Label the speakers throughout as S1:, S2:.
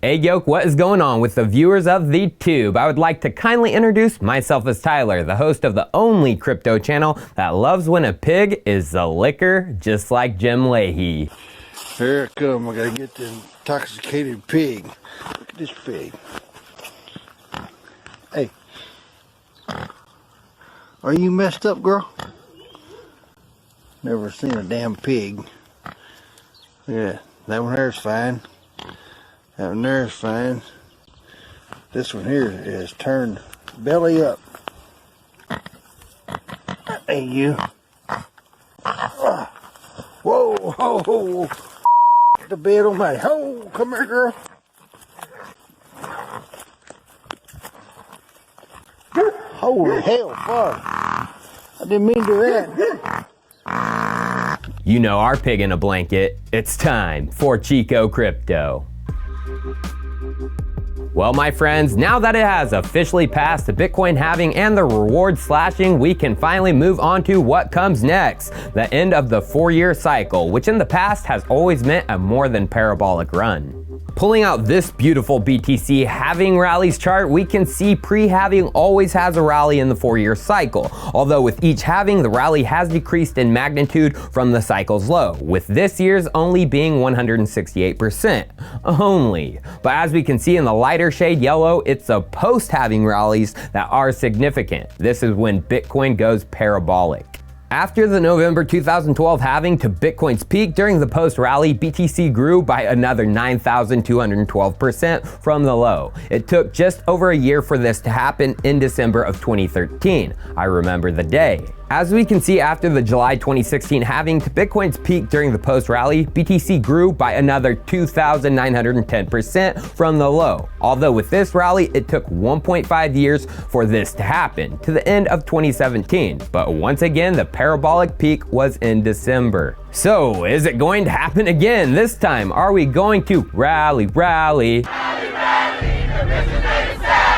S1: Hey Yoke, what is going on with the viewers of the tube? I would like to kindly introduce myself as Tyler, the host of the only crypto channel that loves when a pig is the liquor, just like Jim Leahy.
S2: Here it come, I gotta get the intoxicated pig. Look at this pig. Hey, are you messed up, girl? Never seen a damn pig. Yeah, that one there's fine. That one there's fine. This one here is turned belly up. Hey, you. Whoa, ho, ho. The bed on my. Oh, come here, girl. Holy hell, fuck. I didn't mean to do that.
S1: You know our pig in a blanket. It's time for Chico Crypto. Well, my friends, now that it has officially passed the Bitcoin halving and the reward slashing, we can finally move on to what comes next, the end of the 4-year cycle, which in the past has always meant a more than parabolic run. Pulling out this beautiful BTC halving rallies chart, we can see pre-halving always has a rally in the 4-year cycle, although with each halving, the rally has decreased in magnitude from the cycle's low, with this year's only being 168%. Only. But as we can see in the lighter shade yellow, it's the post-halving rallies that are significant. This is when Bitcoin goes parabolic. After the November 2012 halving to Bitcoin's peak during the post-rally, BTC grew by another 9,212% from the low. It took just over a year for this to happen in December of 2013. I remember the day. As we can see, after the July 2016 halving to Bitcoin's peak during the post-rally, BTC grew by another 2,910% from the low. Although with this rally, it took 1.5 years for this to happen, to the end of 2017. But once again, the parabolic peak was in December. So, is it going to happen again? This time, are we going to rally?
S3: Rally, rally, the mission name is Sally.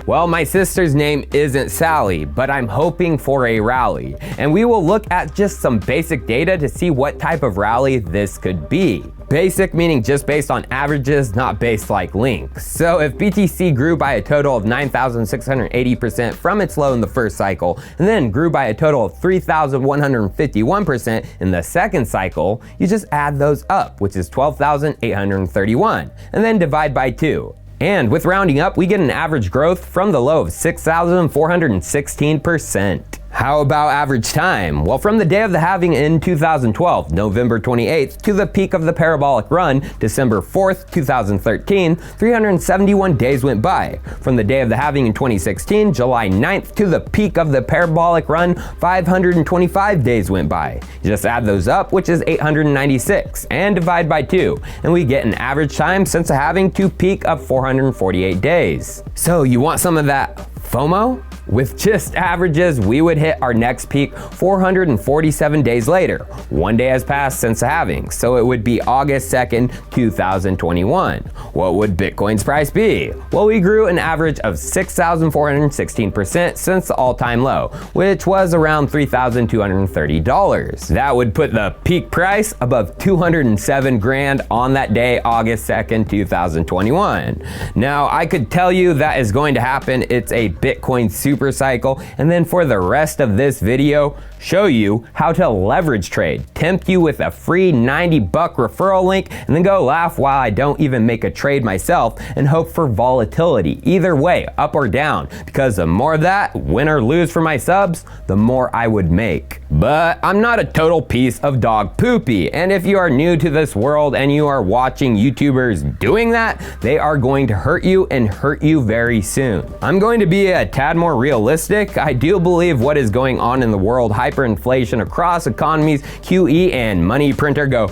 S1: Well, my sister's name isn't Sally, but I'm hoping for a rally. And we will look at just some basic data to see what type of rally this could be. Basic meaning just based on averages, not based like links. So if BTC grew by a total of 9,680% from its low in the first cycle, and then grew by a total of 3,151% in the second cycle, you just add those up, which is 12,831, and then divide by 2. And with rounding up, we get an average growth from the low of 6,416%. How about average time? Well, from the day of the halving in 2012, November 28th, to the peak of the parabolic run, December 4th, 2013, 371 days went by. From the day of the halving in 2016, July 9th, to the peak of the parabolic run, 525 days went by. You just add those up, which is 896, and divide by 2, and we get an average time since the halving to peak of 448 days. So you want some of that FOMO? With just averages, we would hit our next peak 447 days later. 1 day has passed since the halving, so it would be August 2nd, 2021. What would Bitcoin's price be? Well, we grew an average of 6,416% since the all-time low, which was around $3,230. That would put the peak price above 207 grand on that day, August 2nd, 2021. Now, I could tell you that is going to happen. It's a Bitcoin super cycle, and then for the rest of this video, show you how to leverage trade, tempt you with a free $90 referral link, and then go laugh while I don't even make a trade myself and hope for volatility, either way, up or down, because the more of that, win or lose for my subs, the more I would make. But I'm not a total piece of dog poopy, and if you are new to this world and you are watching YouTubers doing that, they are going to hurt you and hurt you very soon. I'm going to be a tad more realistic. I do believe what is going on in the world, hyperinflation across economies, QE and money printer go.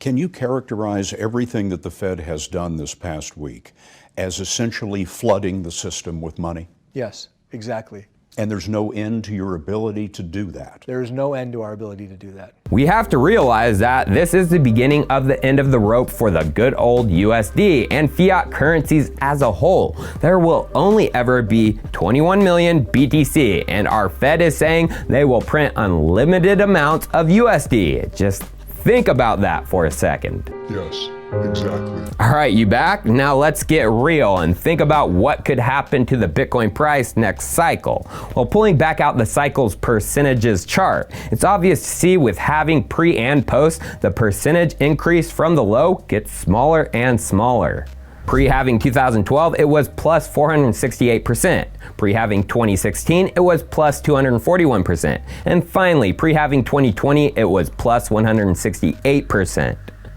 S4: Can you characterize everything that the Fed has done this past week as essentially flooding the system with money?
S5: Yes, exactly.
S4: And there's no end to your ability to do that.
S5: There is no end to our ability to do that.
S1: We have to realize that this is the beginning of the end of the rope for the good old USD and fiat currencies as a whole. There will only ever be 21 million BTC, and our Fed is saying they will print unlimited amounts of USD. Just Think about that for a second.
S6: Yes, exactly.
S1: All right, you back? Now let's get real and think about what could happen to the Bitcoin price next cycle. Well, pulling back out the cycle's percentages chart, it's obvious to see with halving pre and post, the percentage increase from the low gets smaller and smaller. Pre-halving 2012, it was plus 468%. Pre-halving 2016, it was plus 241%. And finally, pre-halving 2020, it was plus 168%.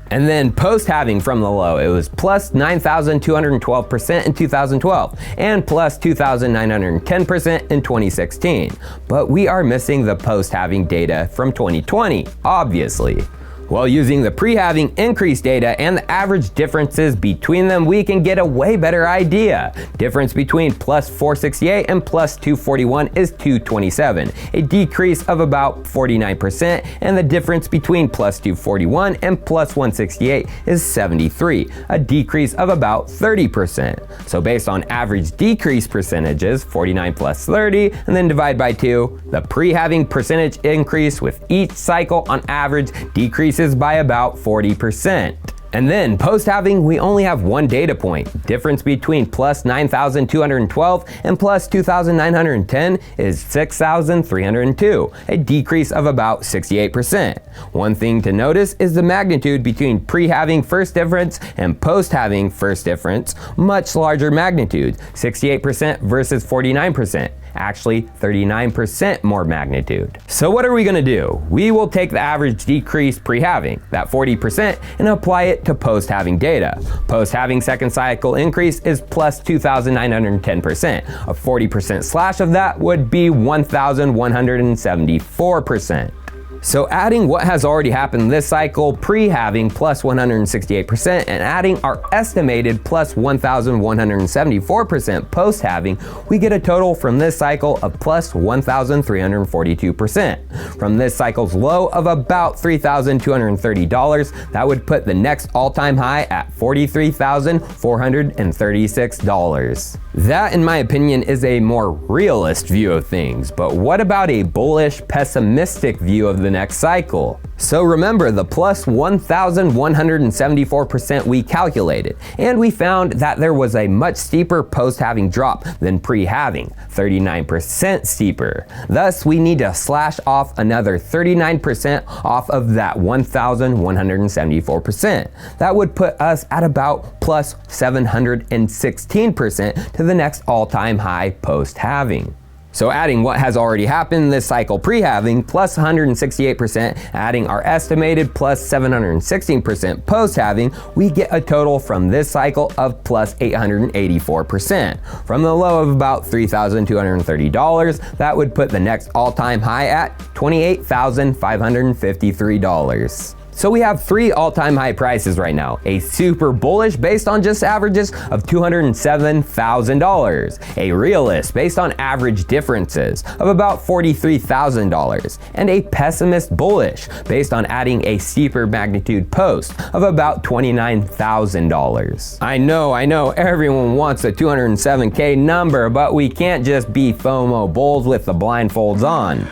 S1: And then post-halving from the low, it was plus 9,212% in 2012 and plus 2,910% in 2016. But we are missing the post-halving data from 2020, obviously. Well, using the pre-halving increase data and the average differences between them, we can get a way better idea. Difference between plus 468 and plus 241 is 227, a decrease of about 49%, and the difference between plus 241 and plus 168 is 73, a decrease of about 30%. So based on average decrease percentages, 49 plus 30, and then divide by 2, the pre-halving percentage increase with each cycle on average decreases by about 40%. And then post-halving, we only have one data point. Difference between plus 9,212 and plus 2,910 is 6,302, a decrease of about 68%. One thing to notice is the magnitude between pre-halving first difference and post-halving first difference, much larger magnitude, 68% versus 49%. Actually 39% more magnitude. So what are we gonna do? We will take the average decrease pre-halving, that 40%, and apply it to post-halving data. Post-halving second cycle increase is plus 2,910%. A 40% slash of that would be 1,174%. So adding what has already happened this cycle, pre-halving plus 168%, and adding our estimated plus 1,174% post-halving, we get a total from this cycle of plus 1,342%. From this cycle's low of about $3,230, that would put the next all-time high at $43,436. That, in my opinion, is a more realist view of things, but what about a bullish, pessimistic view of the next cycle? So remember the plus 1,174% we calculated, and we found that there was a much steeper post-halving drop than pre-halving, 39% steeper. Thus, we need to slash off another 39% off of that 1,174%. That would put us at about plus 716% to the next all-time high post-halving. So adding what has already happened this cycle pre-halving plus 168%, adding our estimated plus 716% post-halving, we get a total from this cycle of plus 884%. From the low of about $3,230, that would put the next all-time high at $28,553. So we have three all-time high prices right now. A super bullish based on just averages of $207,000. A realist based on average differences of about $43,000. And a pessimist bullish based on adding a steeper magnitude post of about $29,000. I know, everyone wants a 207K number, but we can't just be FOMO bulls with the blindfolds on.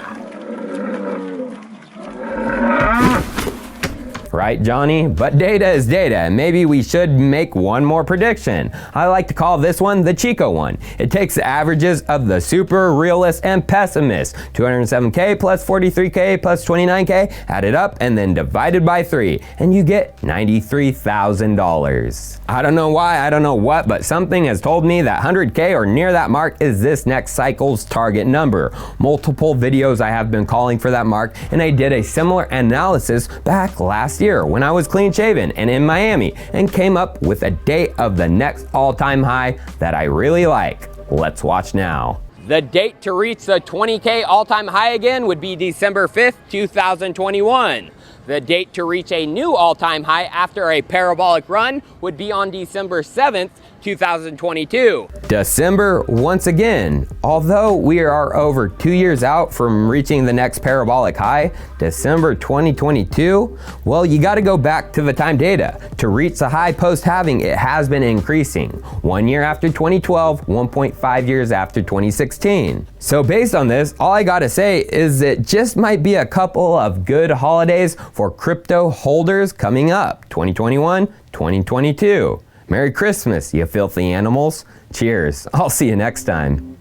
S1: Right, Johnny? But data is data, and maybe we should make one more prediction. I like to call this one the Chico one. It takes the averages of the super, realist, and pessimist, 207K plus 43K plus 29K, added up and then divided by 3, and you get $93,000. I don't know why, I don't know what, but something has told me that 100K or near that mark is this next cycle's target number. Multiple videos I have been calling for that mark, and I did a similar analysis back last year when I was clean shaven and in Miami, and came up with a date of the next all-time high that I really like. Let's watch now. The date to reach the 20K all-time high again would be December 5th, 2021. The date to reach a new all-time high after a parabolic run would be on December 7th, 2022. December once again. Although we are over 2 years out from reaching the next parabolic high, December 2022, well, you got to go back to the time data. To reach the high post-halving, it has been increasing. 1 year after 2012, 1.5 years after 2016. So based on this, all I gotta say is it just might be a couple of good holidays for crypto holders coming up, 2021, 2022. Merry Christmas, you filthy animals. Cheers. I'll see you next time.